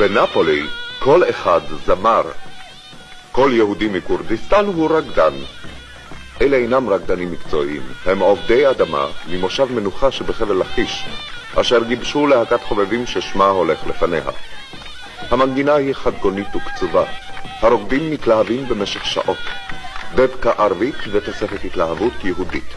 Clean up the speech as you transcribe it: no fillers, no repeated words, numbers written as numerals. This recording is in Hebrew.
בנפולי כל אחד זמר. כל יהודי מכורדיסטן הוא רקדן. אלה אינם רקדנים מקצועיים, הם עובדי אדמה ממושב מנוחה שבחבל לכיש, אשר גיבשו להקת חובבים ששמה הולך לפניה. המנגינה היא חדגונית וקצובה, הרוקדים מתלהבים במשך שעות. דבקה ערבית ותוספת התלהבות יהודית.